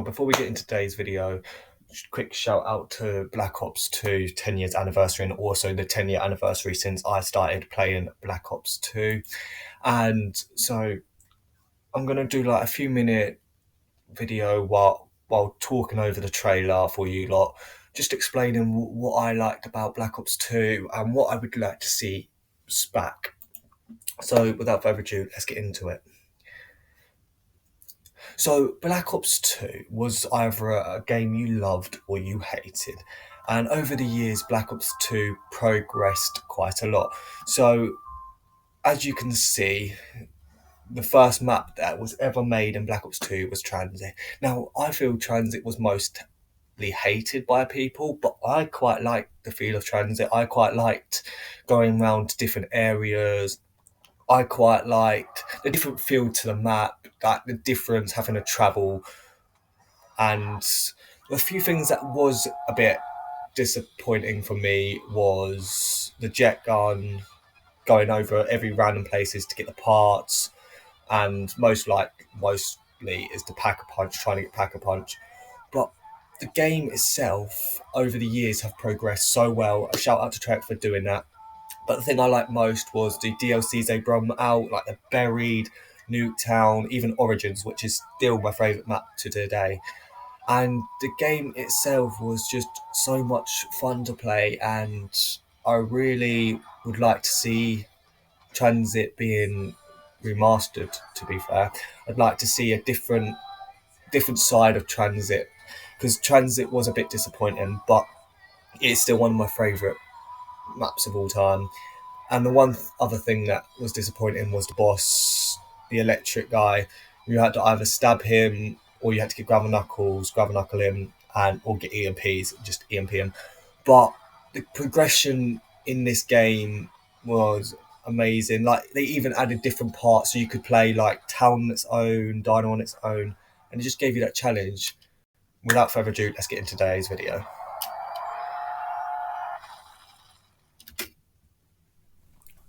Before we get into today's video, just quick shout out to Black Ops 2 10 years anniversary and also the 10-year anniversary since I started playing Black Ops 2. And so I'm going to do like a few minute video while talking over the trailer for you lot, just explaining what I liked about Black Ops 2 and what I would like to see back. So without further ado, let's get into it. So Black Ops 2 was either a game you loved or you hated. And over the years, Black Ops 2 progressed quite a lot. So as you can see, the first map that was ever made in Black Ops 2 was Transit. Now, I feel Transit was mostly hated by people, but I quite liked the feel of Transit. I quite liked going around to different areas. I quite liked the different feel to the map, like the difference having to travel, and a few things that was a bit disappointing for me was the jet gun going over every random places to get the parts, and mostly is the Pack-a-Punch, trying to get Pack-a-Punch. But the game itself over the years have progressed so well. A shout out to Trek for doing that. But the thing I liked most was the DLCs they brought out, like the Buried, Nuketown, even Origins, which is still my favourite map to today. And the game itself was just so much fun to play, and I really would like to see Transit being remastered. To be fair, I'd like to see a different side of Transit, because Transit was a bit disappointing, but it's still one of my favourite maps of all time. And the one other thing that was disappointing was the boss, the electric guy. You had to either stab him or you had to get grab knuckle him, and or get EMPs, just EMP him. But the progression in this game was amazing. Like, they even added different parts, so you could play like Town on its own, Dino on its own, and it just gave you that challenge. Without further ado, let's get into today's video.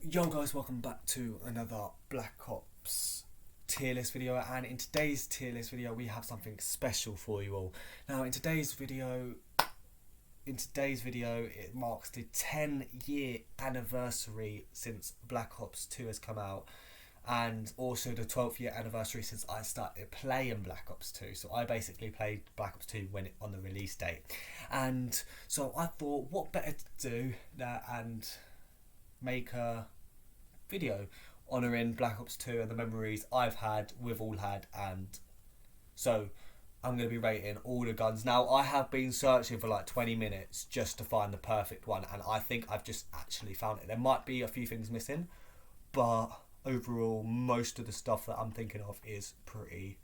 Yo guys, welcome back to another Black Ops tier list video, and in today's tier list video we have something special for you all. Now in today's video it marks the 10-year anniversary since Black Ops 2 has come out, and also the 12th year anniversary since I started playing Black Ops 2. So I basically played Black Ops 2 when on the release date, and so I thought what better to do and make a video honouring Black Ops 2 and the memories we've all had. And so I'm going to be rating all the guns. Now, I have been searching for like 20 minutes just to find the perfect one, and I think I've just actually found it. There might be a few things missing, but overall most of the stuff that I'm thinking of is pretty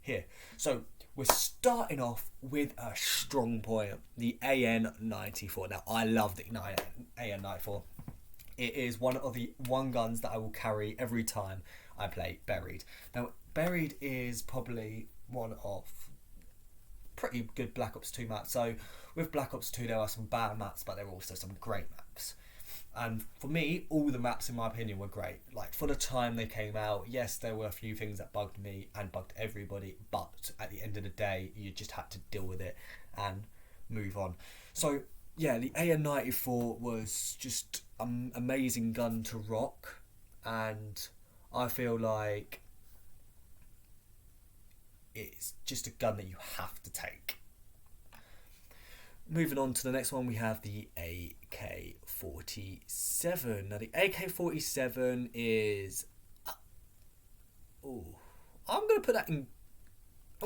here. So we're starting off with a strong point, the AN-94. Now, I love the AN-94. It is one of the guns that I will carry every time I play Buried. Now, Buried is probably one of pretty good Black Ops 2 maps. So with Black Ops 2 there are some bad maps, but there are also some great maps. And for me, all the maps in my opinion were great. Like, for the time they came out, yes, there were a few things that bugged me and bugged everybody, but at the end of the day you just had to deal with it and move on. So yeah, the AN-94 was just an amazing gun to rock, and I feel like it's just a gun that you have to take. Moving on to the next one, we have the AK-47. Now, the AK-47 is... I'm going to put that in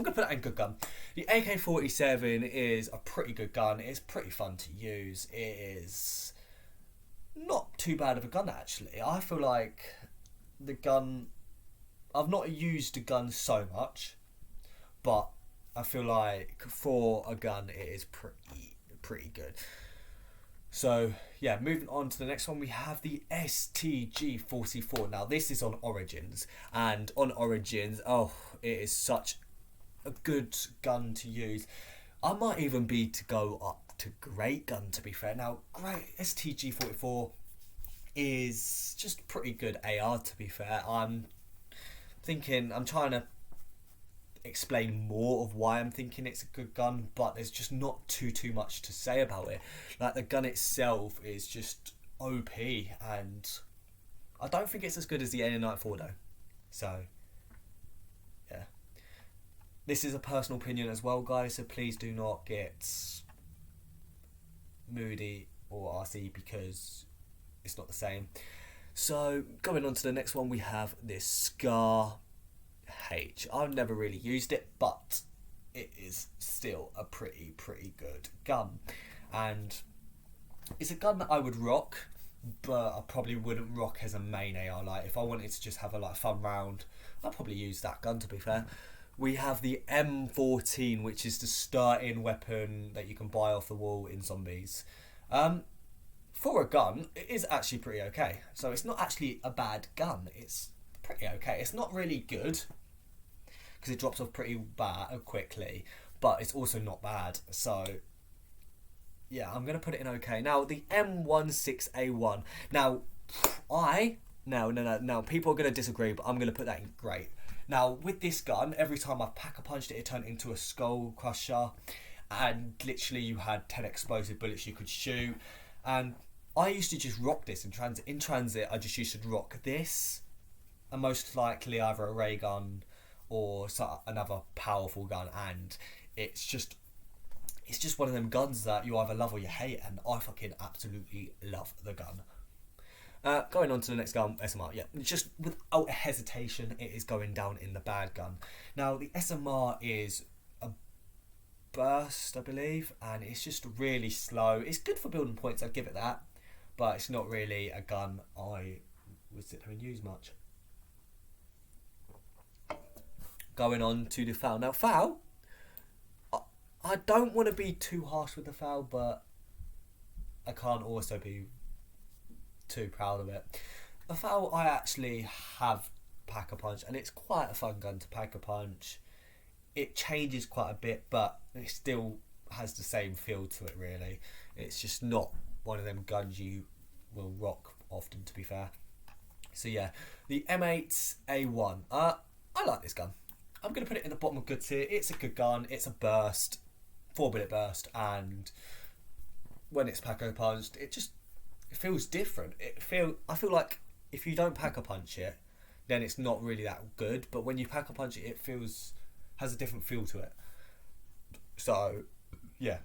good gun. The AK-47 is a pretty good gun. It's pretty fun to use. It is not too bad of a gun, actually. I feel like the gun... I've not used the gun so much, but I feel like for a gun it is pretty good. So yeah, moving on to the next one, we have the STG-44. Now, this is on Origins, and on Origins, it is such a good gun to use. I might even be to go up to great gun, to be fair. Now, great STG-44 is just pretty good AR, to be fair. I'm trying to explain more of why I'm thinking it's a good gun, but there's just not too much to say about it. Like, the gun itself is just OP, and I don't think it's as good as the AR-94 though. So yeah, this is a personal opinion as well, guys, so please do not get moody or RC because it's not the same. So going on to the next one, we have this Scar H. I've never really used it, but it is still a pretty good gun, and it's a gun that I would rock, but I probably wouldn't rock as a main AR. Like, if I wanted to just have a fun round, I'd probably use that gun, to be fair. We have the M14, which is the starting weapon that you can buy off the wall in zombies. For a gun, it is actually pretty okay. So it's not actually a bad gun. It's pretty okay. It's not really good because it drops off pretty bad quickly, but it's also not bad. So yeah, I'm gonna put it in okay. Now the M16A1. Now people are gonna disagree, but I'm gonna put that in great. Now with this gun, every time I pack a punched it, it turned into a skull crusher, and literally you had 10 explosive bullets you could shoot. And I used to just rock this in transit. In transit, I just used to rock this, and most likely either a ray gun or another powerful gun. And it's just one of them guns that you either love or you hate, and I fucking absolutely love the gun. Going on to the next gun, SMR. Yeah, just without hesitation, it is going down in the bad gun. Now the SMR is a burst, I believe, and it's just really slow. It's good for building points, I'd give it that, but it's not really a gun I would sit there and use much. Going on to the FAL. Now FAL, I don't want to be too harsh with the FAL, but I can't also be too proud of it. The FAL, I actually have Pack-a-Punch, and it's quite a fun gun to Pack-a-Punch. It changes quite a bit, but it still has the same feel to it, really. It's just not one of them guns you will rock often, to be fair. So yeah, the M8A1. I like this gun. I'm going to put it in the bottom of good tier. It's a good gun. It's a burst, 4-bullet burst, and when it's Pack-a-Punched, it feels different. I feel like if you don't Pack-a-Punch it, then it's not really that good. But when you Pack-a-Punch it, it has a different feel to it. So yeah.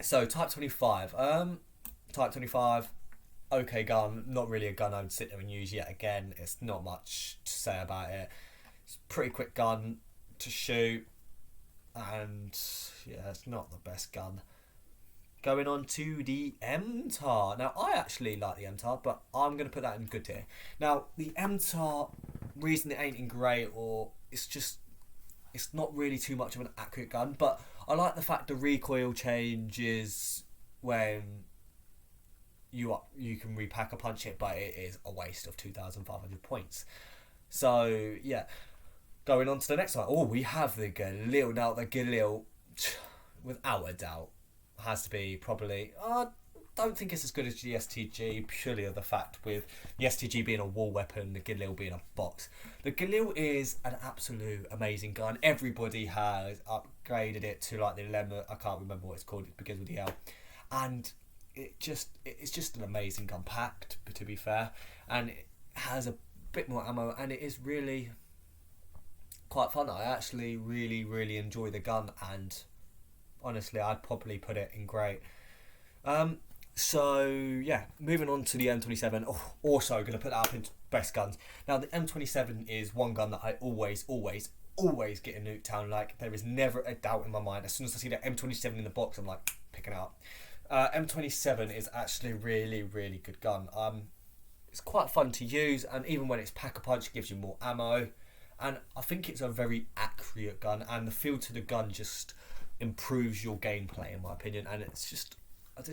So Type 25. Type 25, okay gun. Not really a gun I would sit there and use yet again. It's not much to say about it. It's a pretty quick gun to shoot, and yeah, it's not the best gun. Going on to the MTAR. Now, I actually like the MTAR, but I'm going to put that in good tier. Now, the MTAR, reason it ain't in grey, or it's not really too much of an accurate gun, but I like the fact the recoil changes when you can Pack-a-Punch it, but it is a waste of 2,500 points. So, yeah. Going on to the next one. Oh, we have the Galil. Now, the Galil, without a doubt, has to be probably... I don't think it's as good as the STG, purely of the fact with the STG being a wall weapon, the Galil being a box. The Galil is an absolute amazing gun. Everybody has upgraded it to like the Lemon. I can't remember what it's called. It begins with the L. And it's just an amazing gun, packed, to be fair. And it has a bit more ammo, and it is really quite fun. I actually really enjoy the gun, and honestly, I'd probably put it in great. So yeah, moving on to the M27. Oh, also going to put that up into best guns. Now the M27 is one gun that I always get in Nuketown. Like, there is never a doubt in my mind. As soon as I see the M27 in the box, I'm like picking it up. M27 is actually a really good gun. It's quite fun to use, and even when it's Pack-a-Punch, it gives you more ammo. And I think it's a very accurate gun, and the feel to the gun just improves your gameplay, in my opinion. And there's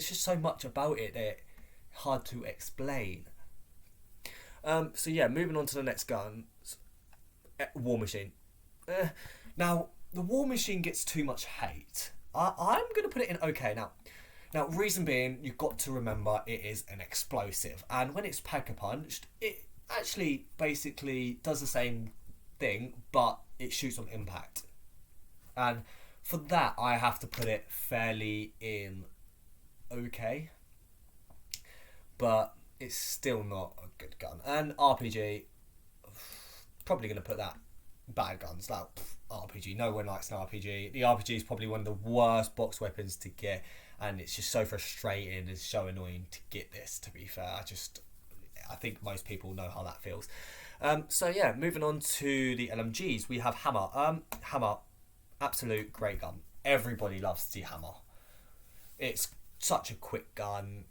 just so much about it that it's hard to explain. So yeah, moving on to the next gun, War Machine. Now the War Machine gets too much hate. I'm going to put it in okay. Now, reason being, you've got to remember it is an explosive, and when it's Pack-a-Punched, it actually basically does the same thing, but it shoots on impact. And for that, I have to put it fairly in okay. But it's still not a good gun. And RPG, probably going to put that bad guns. Like, RPG, no one likes an RPG. The RPG is probably one of the worst box weapons to get. And it's just so frustrating and so annoying to get this, to be fair. I think most people know how that feels. So yeah, moving on to the LMGs, we have Hammer. Hammer, absolute great gun. Everybody loves the Hammer. It's such a quick gun.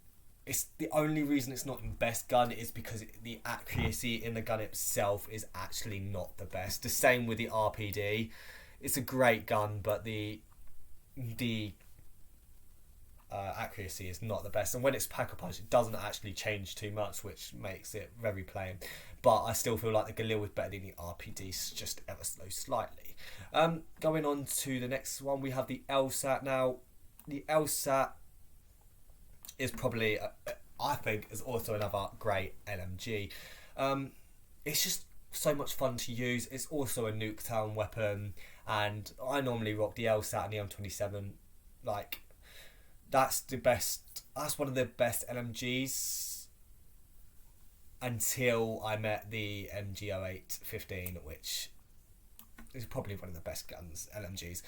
It's the only reason it's not in best gun is because the accuracy in the gun itself is actually not the best. The same with the RPD. It's a great gun, but the accuracy is not the best, and when it's Pack-a-Punch it doesn't actually change too much, which makes it very plain. But I still feel like the Galil is better than the RPD, just ever so slightly. Going on to the next one, we have the LSAT. Now the LSAT is probably I think is also another great LMG. It's just so much fun to use. It's also a Nuketown weapon, and I normally rock the LSAT and the M27. Like, that's the best. That's one of the best LMGs until I met the MG0815, which is probably one of the best guns, LMGs.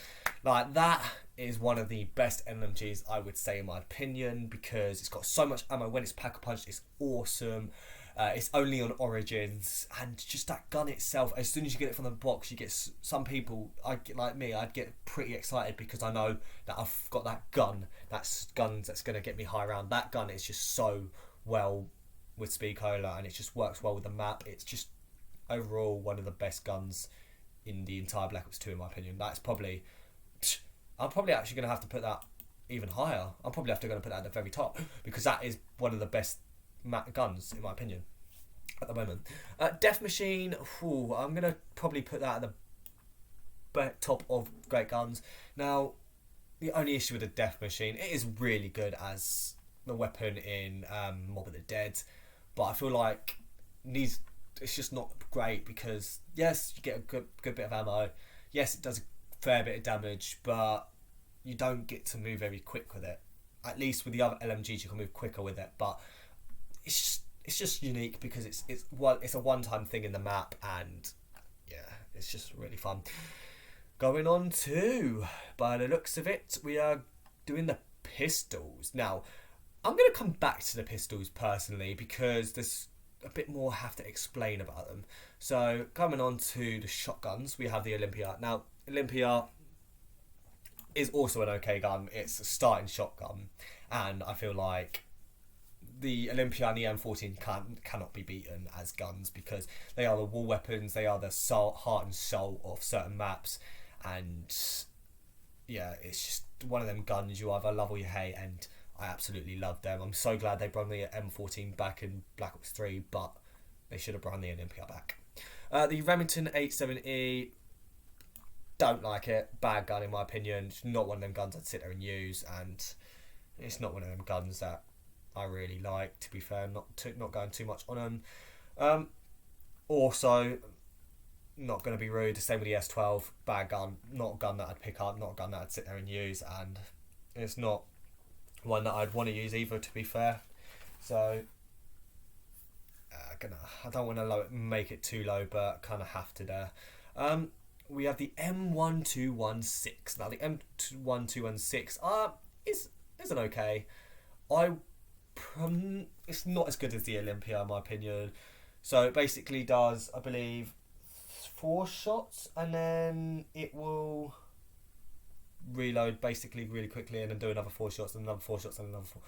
Like, that is one of the best LMGs, I would say, in my opinion, because it's got so much ammo. When it's Pack-a-Punch, it's awesome. It's only on Origins, and just that gun itself, as soon as you get it from the box, you get some people, like me, I'd get pretty excited because I know that I've got that gun. That's guns that's going to get me high round. That gun is just so well with Speed Cola, and it just works well with the map. It's just overall one of the best guns in the entire Black Ops 2, in my opinion. That's probably, I'm probably actually going to have to put that even higher. I'm probably going to put that at the very top, because that is one of the best guns, in my opinion, at the moment. Death Machine, I'm going to probably put that at the top of great guns. Now, the only issue with the Death Machine, it is really good as the weapon in Mob of the Dead, but I feel like it's just not great, because yes, you get a good bit of ammo, yes, it does a fair bit of damage, but you don't get to move very quick with it. At least with the other LMGs you can move quicker with it, but it's just unique because it's a one-time thing in the map, and yeah, it's just really fun. Going on to, by the looks of it, we are doing the pistols. Now, I'm going to come back to the pistols personally, because there's a bit more I have to explain about them. So, coming on to the shotguns, we have the Olympia. Now, Olympia is also an okay gun. It's a starting shotgun, and I feel like the Olympia and the M14 cannot be beaten as guns, because they are the wall weapons, they are the heart and soul of certain maps, and yeah, it's just one of them guns you either love or you hate, and I absolutely love them. I'm so glad they brought the M14 back in Black Ops 3, but they should have brought the Olympia back. The Remington 87E, don't like it. Bad gun in my opinion. It's not one of them guns I'd sit there and use, and it's not one of them guns that I really like, to be fair. Not going too much on them. Also, not going to be rude, the same with the S12. Bad gun. Not a gun that I'd pick up, not a gun that I'd sit there and use, and it's not one that I'd want to use either, to be fair. So I don't want to make it too low, but kind of have to there. We have the M1216. Now the M1216 is an okay. It's not as good as the Olympia in my opinion. So it basically does, I believe, 4 shots, and then it will reload basically really quickly, and then do another 4 shots, and another 4 shots, and another 4.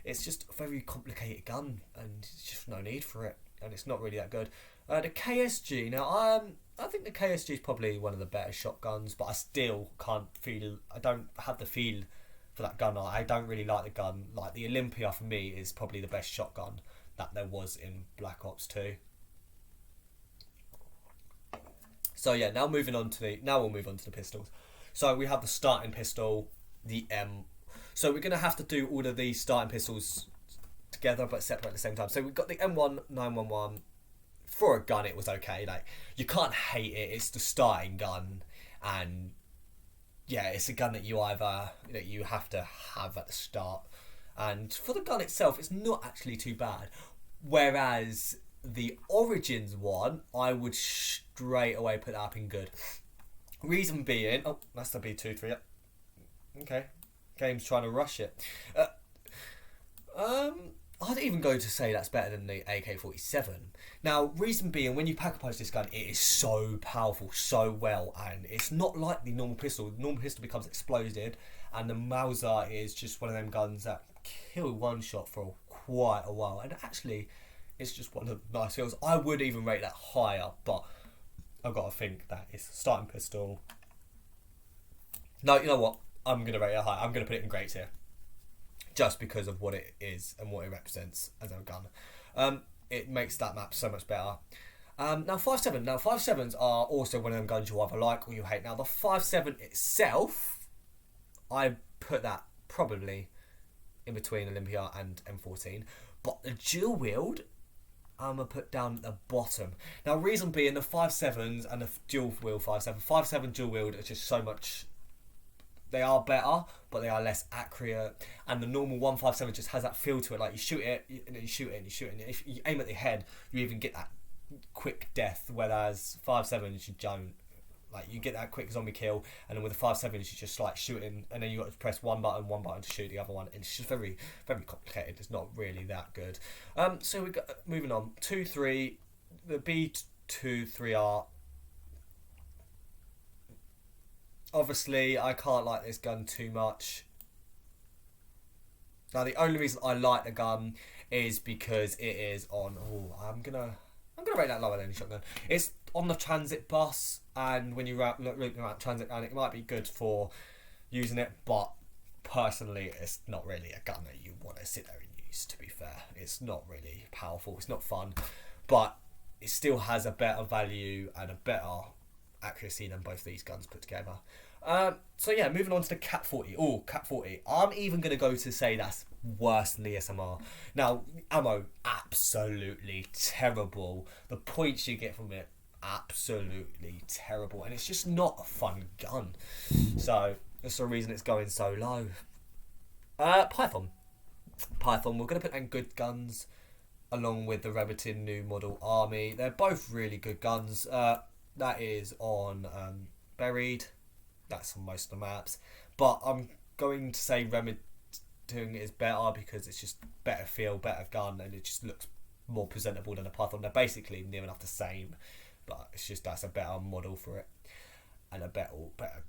It's just a very complicated gun, and there's just no need for it, and it's not really that good. The KSG, now I think the KSG is probably one of the better shotguns, but I still I don't have the feel for that gun. I don't really like the gun. Like, the Olympia for me is probably the best shotgun that there was in Black Ops 2. So yeah, now we'll move on to the pistols. So we have the starting pistol, the M. So we're going to have to do all of these starting pistols together but separate at the same time. So we've got the M1 911 for a gun, it was okay. Like, you can't hate it. It's the starting gun, and yeah, it's a gun that you have to have at the start. And for the gun itself, it's not actually too bad. Whereas the Origins one, I would straight away put that up in good. Reason being, oh, that's the B23. Yep. Okay, game's trying to rush it. I'd even go to say that's better than the AK-47. Now, reason being, when you pack a punch this gun, it is so powerful, so well, and it's not like the normal pistol. The normal pistol becomes exploded, and the Mauser is just one of them guns that kill one shot for quite a while. And actually, it's just one of the nice feels. I would even rate that higher, but I've got to think that it's starting pistol. No, you know what? I'm going to rate it high. I'm going to put it in greats here, just because of what it is and what it represents as a gun. It makes that map so much better. Now 5.7. Now 5.7s are also one of them guns you either like or you hate. Now the 5.7 itself, I put that probably in between Olympia and M14. But the dual wield, I'm going to put down at the bottom. Now reason being, the 5.7s and the dual wield 5.7. 5.7 dual wield are just so much... They are better, but they are less accurate. And the normal 157 just has that feel to it. Like, you shoot it, and then you shoot it, and you shoot it. And if you aim at the head, you even get that quick death. Whereas 5.7s, you don't. Like, you get that quick zombie kill, and then with the 5.7s, you just like shooting, and then you got to press one button to shoot the other one. And it's just very, very complicated. It's not really that good. So we got moving on. 2-3, the B23R. Obviously, I can't like this gun too much. Now, the only reason I like the gun is because it is on... Oh, I'm gonna rate that lower than any shotgun. It's on the transit bus, and when you look around transit, and it might be good for using it, but personally, it's not really a gun that you want to sit there and use, to be fair. It's not really powerful. It's not fun, but it still has a better value and a better accuracy than both these guns put together. So yeah, moving on to the Cat 40. Oh, Cat 40. I'm even going to go to say that's worse than the SMR. Now, ammo, absolutely terrible. The points you get from it, absolutely terrible. And it's just not a fun gun. So, that's the reason it's going so low. Python. We're going to put in good guns along with the Remington new model Army. They're both really good guns. That is on Buried. That's on most of the maps. But I'm going to say Remington is better because it's just better feel, better gun, and it just looks more presentable than a Python. They're basically near enough the same, but it's just that's a better model for it and a better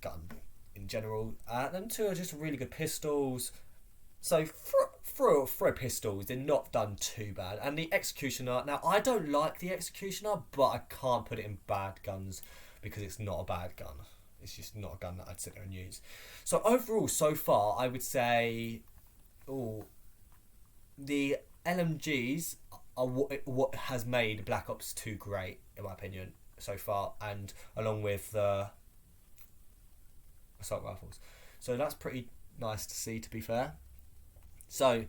gun in general. Them two are just really good pistols. So for pistols, they're not done too bad. And the Executioner, now I don't like the Executioner, but I can't put it in bad guns because it's not a bad gun. It's just not a gun that I'd sit there and use. So overall, so far, I would say, the LMGs are what has made Black Ops 2 great, in my opinion, so far, and along with the assault rifles. So that's pretty nice to see, to be fair. So,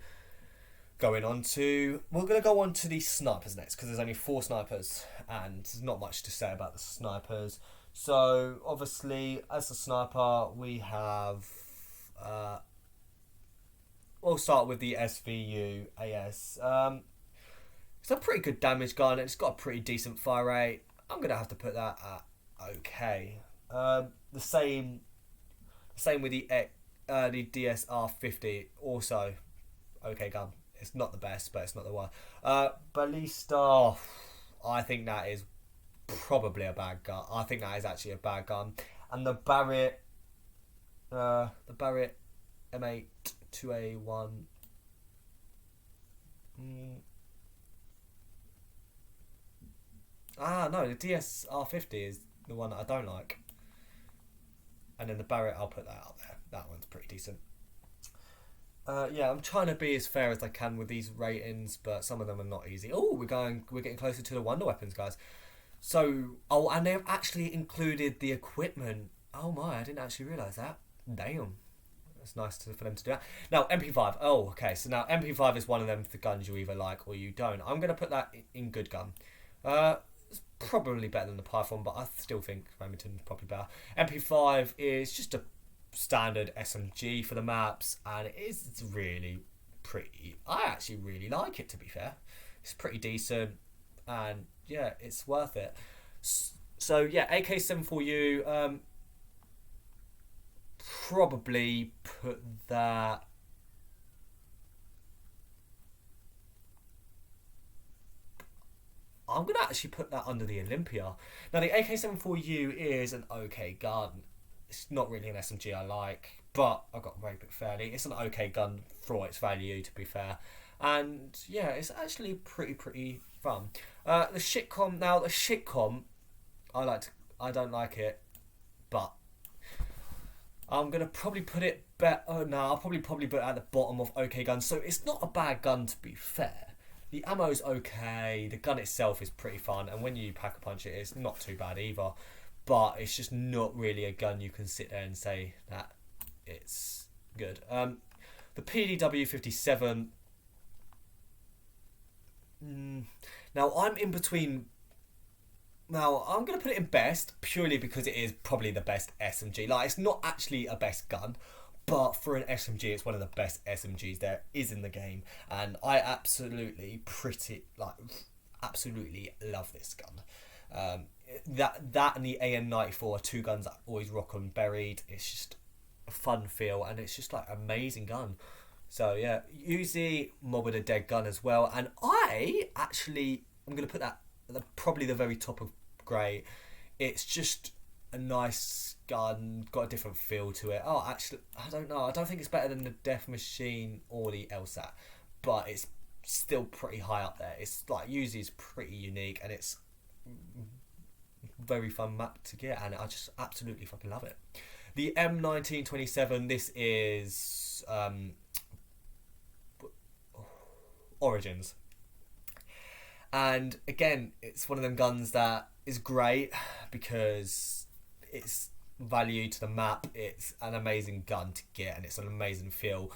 we're going to go on to the snipers next, because there's only 4 snipers, and there's not much to say about the snipers. So, obviously, as a sniper, we have... we'll start with the SVU AS. It's a pretty good damage gun, and it's got a pretty decent fire rate. I'm going to have to put that at okay. The same with the DSR-50, also okay gun. It's not the best, but it's not the one. Ballista, I think that is probably a bad gun. I think that is actually a bad gun. And the Barrett M8-2A1. No, the DSR-50 is the one that I don't like. And then the Barrett, I'll put that out there. That one's pretty decent. Yeah, I'm trying to be as fair as I can with these ratings, but some of them are not easy. Oh, we're getting closer to the wonder weapons, guys. So, and they've actually included the equipment. Oh my, I didn't actually realise that. Damn. It's nice for them to do that. Now, MP5. Oh, okay. So now MP5 is one of them the guns you either like or you don't. I'm going to put that in good gun. It's probably better than the Python, but I still think Remington is probably better. MP5 is just a standard SMG for the maps, and it's really pretty. I actually really like it, to be fair. It's pretty decent, and yeah, it's worth it. So yeah, AK-74U, probably put that. I'm gonna actually put that under the Olympia. Now the AK-74U is an okay gun. It's not really an SMG I like, but I got rape it fairly. It's an okay gun for its value, to be fair, and yeah, it's actually pretty fun. The shitcom, now the shitcom, I don't like it, but I'm gonna probably put it better. Oh no, I'll probably put it at the bottom of okay guns. So it's not a bad gun, to be fair. The ammo's okay. The gun itself is pretty fun, and when you pack a punch it, it's not too bad either. But it's just not really a gun you can sit there and say that it's good. The PDW 57. Now I'm in between. Now I'm gonna put it in best purely because it is probably the best SMG. Like, it's not actually a best gun, but for an SMG, it's one of the best SMGs there is in the game, and I absolutely love this gun. That and the AN-94 are two guns I always rock on buried. It's just a fun feel, and it's just like amazing gun. So yeah, Uzi mob with a dead gun as well, and I'm gonna put that at probably the very top of grey. It's just a nice gun, got a different feel to it. Oh, actually, I don't know. I don't think it's better than the Death Machine or the LSAT, but it's still pretty high up there. It's like Uzi is pretty unique, and it's very fun map to get, and I just absolutely fucking love it. The M1927. This is Origins, and again, it's one of them guns that is great because it's value to the map. It's an amazing gun to get, and it's an amazing feel,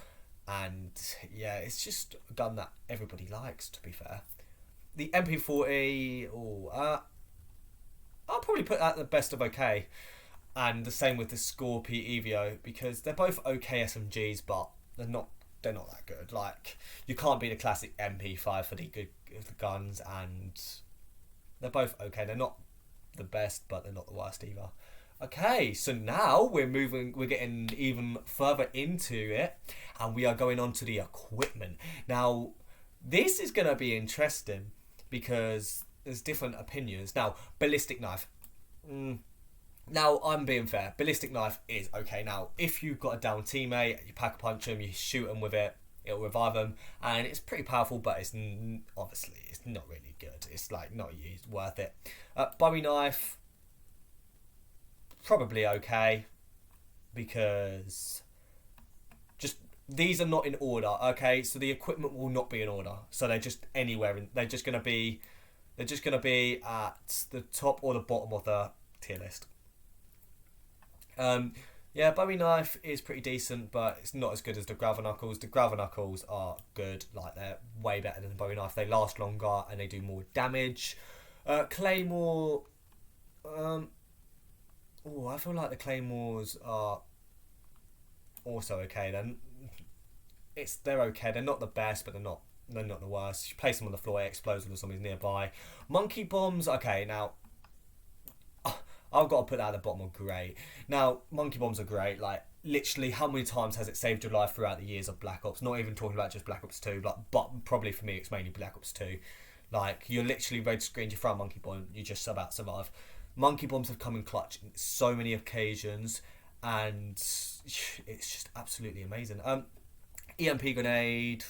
and yeah, it's just a gun that everybody likes, to be fair. The MP40, I'll probably put that at the best of okay, and the same with the Scorpio Evio, because they're both okay SMGs, but they're not that good. Like, you can't beat a classic MP5 for the good guns, and they're both okay. They're not the best, but they're not the worst either. Okay, so now we're getting even further into it, and we are going on to the equipment. Now, this is going to be interesting because there's different opinions. Now, ballistic knife. Now, I'm being fair. Ballistic knife is okay. Now, if you've got a down teammate, you pack a punch them, you shoot them with it, it'll revive them, and it's pretty powerful, but obviously it's not really good. It's like not worth it. Bowie knife, probably okay, because just these are not in order. Okay, so the equipment will not be in order. So they're just anywhere. They're just gonna be at the top or the bottom of the tier list. Yeah, Bowie knife is pretty decent, but it's not as good as the Gravel Knuckles. The Gravel Knuckles are good, like they're way better than the Bowie knife. They last longer and they do more damage. Claymore, I feel like the Claymores are also okay. They're okay. They're not the best, but they're not the worst. You place them on the floor, it explodes when somebody's nearby. Monkey bombs, okay, now I've got to put that at the bottom of great. Now, monkey bombs are great. Like, literally, how many times has it saved your life throughout the years of Black Ops? Not even talking about just Black Ops 2, but probably for me, it's mainly Black Ops 2. Like, you're literally red screen, you throw a monkey bomb, you just about survive. Monkey bombs have come in clutch in so many occasions, and it's just absolutely amazing. EMP grenade.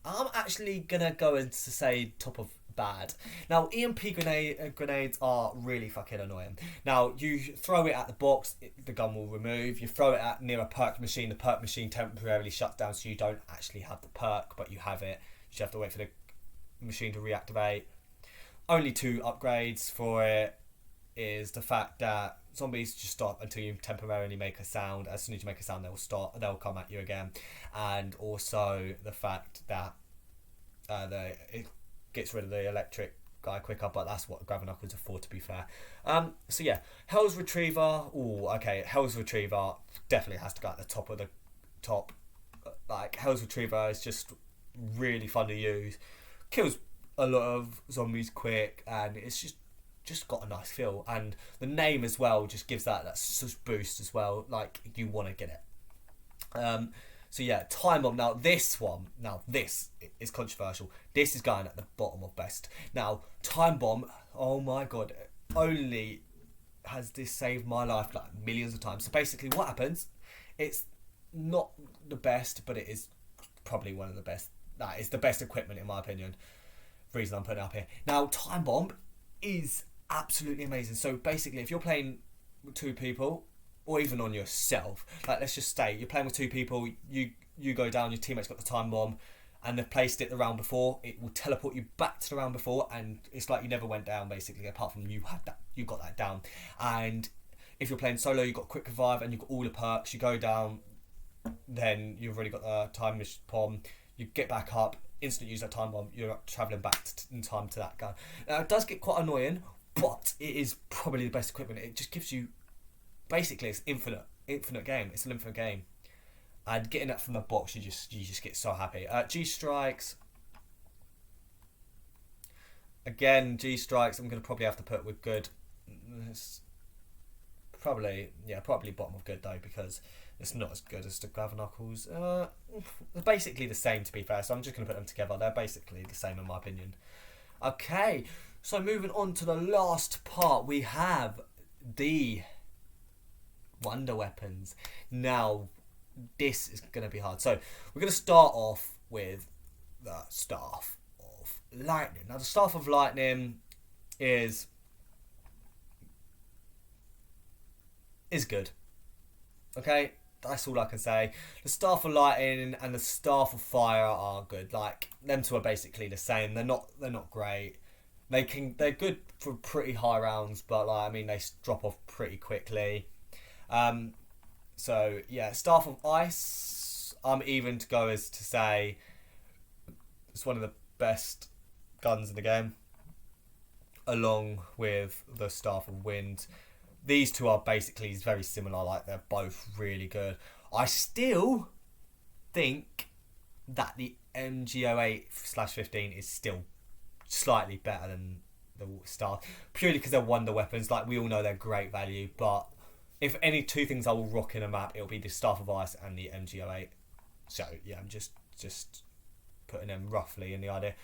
I'm actually gonna go and say top of bad. Now, EMP grenades are really fucking annoying. Now, you throw it at the box, the gun will remove. You throw it at near a perk machine, the perk machine temporarily shuts down, so you don't actually have the perk, but you have it. You just have to wait for the machine to reactivate. Only 2 upgrades for it. is the fact that zombies just stop until you temporarily make a sound. As soon as you make a sound, they'll stop. They'll come at you again, and also the fact that it gets rid of the electric guy quicker. But that's what Gravel Knuckles are for, to be fair. So yeah, Hell's Retriever. Oh, okay, Hell's Retriever definitely has to go at the top of the top. Like, Hell's Retriever is just really fun to use. Kills a lot of zombies quick, and it's just got a nice feel. And the name as well just gives that boost as well. Like, you want to get it. So yeah, Time Bomb. Now this is controversial. This is going at the bottom of best. Now, Time Bomb, oh my god, only has this saved my life like millions of times. So basically what happens, it's not the best, but it is probably one of the best. That is the best equipment in my opinion. Reason I'm putting it up here. Now, Time Bomb is absolutely amazing. So basically, if you're playing with two people, or even on yourself, like, let's just say you're playing with two people, you go down, your teammate's got the Time Bomb, and they've placed it the round before, it will teleport you back to the round before, and it's like you never went down basically, apart from you got that down. And if you're playing solo, you've got Quick Revive and you've got all the perks, you go down, then you've already got the Time Bomb, you get back up, instant use that Time Bomb, you're travelling back in time to that gun. Now, it does get quite annoying, but it is probably the best equipment. It just gives you, basically, it's infinite game. It's an infinite game, and getting that from the box, you just get so happy. G Strikes, again, G Strikes. I'm gonna probably have to put with good. It's probably bottom of good though, because it's not as good as the Gravel Knuckles. They're basically the same, to be fair. So I'm just gonna put them together. They're basically the same in my opinion. Okay, so moving on to the last part, we have the Wonder Weapons. Now, this is going to be hard. So, we're going to start off with the Staff of Lightning. Now, the Staff of Lightning is good. Okay? That's all I can say. The Staff of Lightning and the Staff of Fire are good. Like, them two are basically the same. They're not great. They're good for pretty high rounds, but like, I mean, they drop off pretty quickly. So yeah, Staff of Ice, I'm even to go as to say it's one of the best guns in the game, along with the Staff of Wind. These two are basically very similar, like, they're both really good. I still think that the MG08/15 is still slightly better than the Staff, purely because they're wonder weapons. Like, we all know they're great value, but if any two things I will rock in a map, it'll be the Staff of Ice and the MG08. So yeah, I'm just putting them roughly in the idea.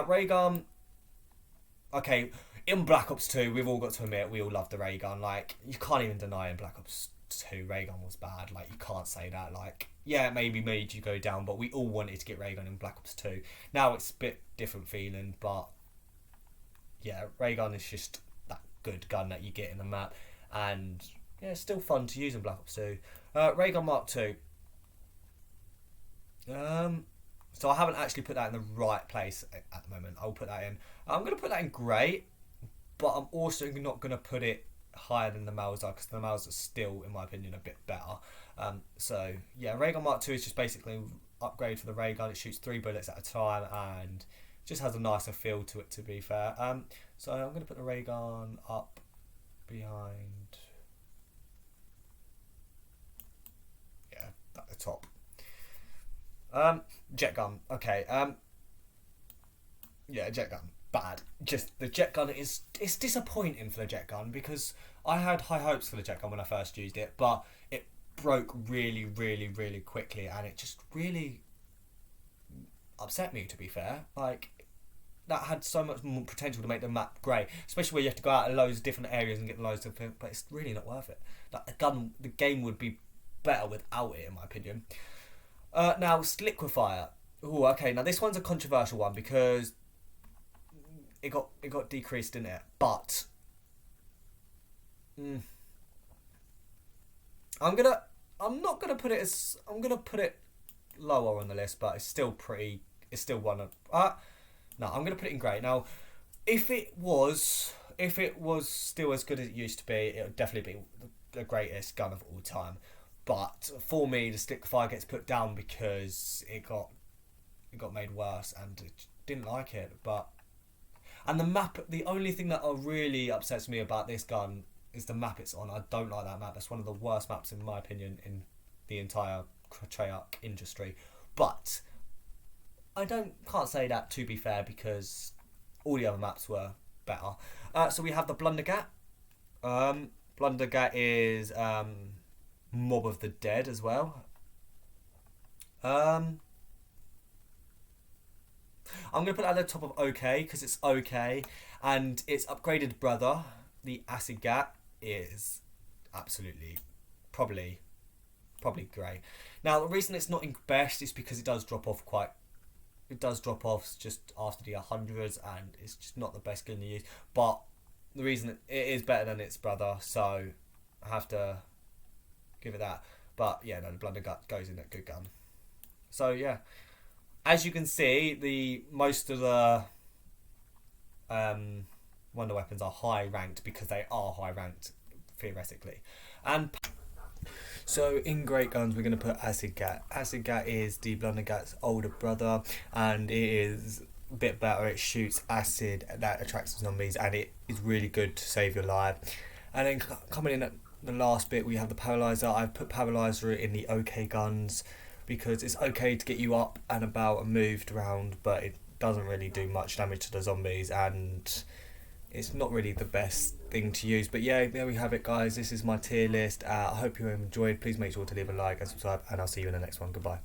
Ray gun. Okay, in Black Ops 2, we've all got to admit, we all love the ray gun. Like, you can't even deny in Black Ops 2 ray gun was bad. Like, you can't say that. Like, yeah, it maybe made you go down, but we all wanted to get ray gun in Black Ops 2. Now it's a bit different feeling, but yeah, ray gun is just that good gun that you get in the map, and yeah, it's still fun to use in Black Ops 2. Ray gun Mark 2. So I haven't actually put that in the right place at the moment. I'll put that in. I'm going to put that in grey, but I'm also not going to put it higher than the Mauser, because the Mauser is still, in my opinion, a bit better. So yeah, Ray gun Mark 2 is just basically an upgrade for the ray gun. It shoots 3 bullets at a time and just has a nicer feel to it, to be fair. So I'm going to put the ray gun up behind, at the top. Jet gun. Okay. Yeah, jet gun. Bad. Just the jet gun it's disappointing for the jet gun, because I had high hopes for the jet gun when I first used it, but it broke really, really, really quickly, and it just really upset me, to be fair. Like, that had so much more potential to make the map great, especially where you have to go out in loads of different areas and get loads of things, but it's really not worth it. Like, the game would be better without it, in my opinion. Now, Liquefier. Oh, okay. Now, this one's a controversial one, because it got decreased, didn't it? But I'm not gonna put it as, I'm gonna put it lower on the list, but it's still one of. No, I'm gonna put it in grey. Now, if it was if it was still as good as it used to be, it would definitely be the greatest gun of all time. But for me, the stick fire gets put down because it got made worse, and I didn't like it. And the map, the only thing that really upsets me about this gun is the map it's on. I don't like that map. That's one of the worst maps in my opinion in the entire Treyarch industry. But I can't say that, to be fair, because all the other maps were better. So we have the Blundergat. Blundergat is Mob of the Dead as well. I'm going to put that at the top of OK because it's OK. And its upgraded brother, the Acid Gat, is absolutely probably great. Now, the reason it's not in best is because it does drop off just after the 100s, and it's just not the best gun to use. But the reason it is better than its brother, so I have to give it that. But yeah, no, the Blundergut goes in a good gun. So yeah, as you can see, most of the wonder weapons are high ranked because they are high ranked theoretically. And so in great guns, we're going to put Acid Gat. Acid Gat is the Blundergat's older brother, and it is a bit better. It shoots acid that attracts zombies, and it is really good to save your life. And then coming in at the last bit, we have the Paralyzer. I've put Paralyzer in the OK guns because it's okay to get you up and about and moved around, but it doesn't really do much damage to the zombies, and it's not really the best thing to use. But yeah, there we have it, guys. This is my tier list. I hope you enjoyed. Please make sure to leave a like and subscribe, and I'll see you in the next one. Goodbye.